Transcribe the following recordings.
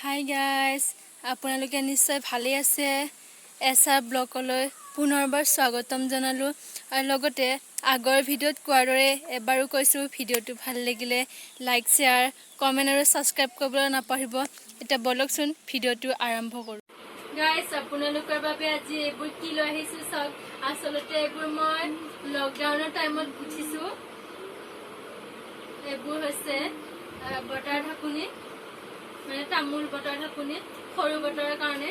Hi guys, আপোনালোকে নিশ্চয় ভালে আছে। এছআৰ ব্লগলৈ পুনৰবাৰ স্বাগতম জনালোঁ। আৰু লগতে আগৰ ভিডিঅ'ত কোৱাৰ দৰে এবাৰো কৈছোঁ, ভিডিঅ'টো ভাল লাগিলে লাইক, শ্বেয়াৰ, কমেণ্ট আৰু ছাবস্ক্ৰাইব কৰিবলৈ নাপাহৰিব। এতিয়া বলকচোন ভিডিঅ'টো আৰম্ভ কৰোঁ। গাইজ, আপোনালোকৰ বাবে আজি এইবোৰ কি লৈ আহিছোঁ চাওক। আচলতে এইবোৰ মই লকডাউনৰ টাইমত গুঠিছোঁ। এইবোৰ হৈছে বটাৰ ঢাকনি, মানে তামোল বটাৰ ঢাকনি, সৰু বটাৰৰ কাৰণে।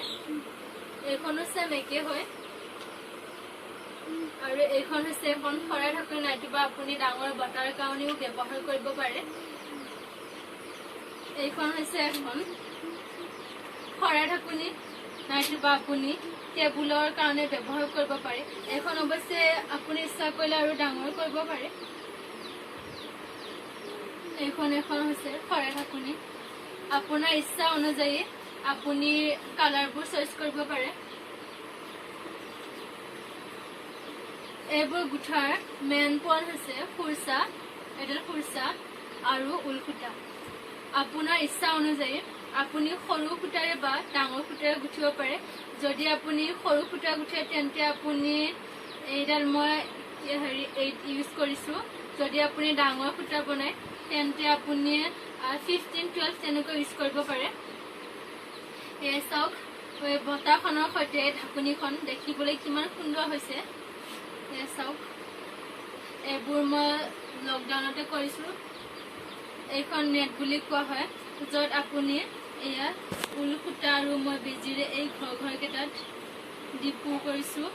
এইখন হৈছে মেকে হয়, আৰু এইখন হৈছে এখন শৰাই ঢাকনি, নাইবা আপুনি ডাঙৰ বটাৰ কাৰণেও ব্যৱহাৰ কৰিব পাৰে। এইখন হৈছে এখন শৰাই ঢাকনি, নাইবা আপুনি টেবুলৰ কাৰণে ব্যৱহাৰ কৰিব পাৰে। এইখন অৱশ্যে আপুনি ইচ্ছা কৰিলে আৰু ডাঙৰ কৰিব পাৰে। এইখন হৈছে শৰাই ঢাকনি। আপোনাৰ ইচ্ছা অনুযায়ী আপুনি কালাৰবোৰ চইচ কৰিব পাৰে। এইবোৰ গুঠাৰ মেইন পইণ্ট হৈছে ফুৰচা, এডাল ফুৰচা আৰু ঊল সূতা। আপোনাৰ ইচ্ছা অনুযায়ী আপুনি সৰু সূতাৰে বা ডাঙৰ সূতাৰে গুঠিব পাৰে। যদি আপুনি সৰু সূতা গুঠে তেন্তে আপুনি এইডাল মই ইউজ কৰিছোঁ। যদি আপুনি ডাঙৰ সূতা বনায় তেন্তে আপুনি 15-12 তেনেকৈ ইউজ কৰিব পাৰে। এই চাওক, বটাখনৰ সৈতে ঢাকনিখন দেখিবলৈ কিমান সুন্দৰ হৈছে। এই চাওক, এইবোৰ মই লকডাউনতে কৰিছোঁ। এইখন নেট বুলি কোৱা হয়, য'ত আপুনি এয়া ঊল সূতা আৰু মই বেজিৰে এই ঘৰকেইটাত ডিপু কৰিছোঁ।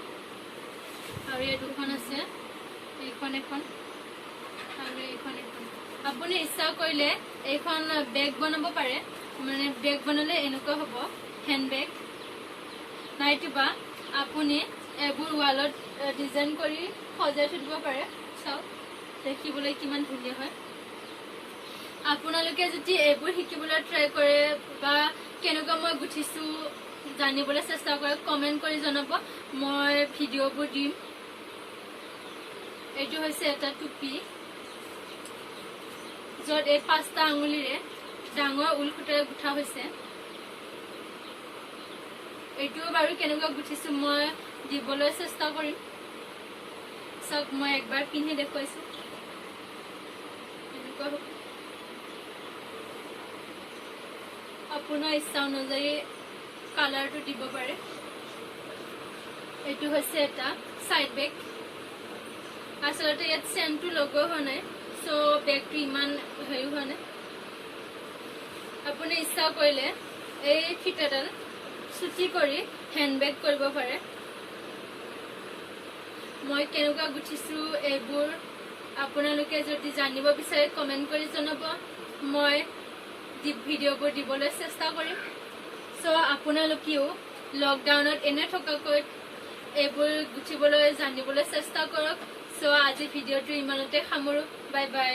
আৰু এই দুখন আছে, এইখন এখন আৰু এইখন এখন। আপুনি ইচ্ছা কৰিলে এইখন বেগ বনাব পাৰে, মানে বেগ বনালে এনেকুৱা হ'ব, হেণ্ড বেগ। নাইবা আপুনি এইবোৰ ৱালত ডিজাইন কৰি সজাই থৈ দিব পাৰে। চাওক, দেখিবলৈ কিমান ধুনীয়া হয়। আপোনালোকে যদি এইবোৰ শিকিবলৈ ট্ৰাই কৰে বা কেনেকুৱা মই গুঠিছোঁ জানিবলৈ চেষ্টা কৰে, কমেণ্ট কৰি জনাব, মই ভিডিঅ'বোৰ দিম। এইটো হৈছে এটা টুপি, য'ত এই 5টা আঙুলিৰে ডাঙৰ ঊল সূতাৰে গুঠা হৈছে। এইটোও বাৰু কেনেকুৱা গুঠিছোঁ মই দিবলৈ চেষ্টা কৰিম। চাওক, মই একবাৰ পিন্ধি দেখুৱাইছোঁ। এনেকুৱা হ'ব। আপোনাৰ ইচ্ছা অনুযায়ী কালাৰটো দিব পাৰে। এইটো হৈছে এটা চাইড বেগ। আচলতে ইয়াত চেনটো লগোৱা হোৱা নাই, চ' বেগটো ইমান হেৰি হোৱা নাই। আপুনি ইচ্ছা কৰিলে এই ফিটাডাল চুটি কৰি হেণ্ডবেগ কৰিব পাৰে। মই কেনেকুৱা গুঠিছোঁ এইবোৰ আপোনালোকে যদি জানিব বিচাৰে কমেণ্ট কৰি জনাব, মই ভিডিঅ'বোৰ দিবলৈ চেষ্টা কৰিম। চ' আপোনালোকেও লকডাউনত এনে থকাকৈ এইবোৰ গুঠিবলৈ জানিবলৈ চেষ্টা কৰক। চ' আজি ভিডিঅ'টো ইমানতে সামৰোঁ। Bye bye.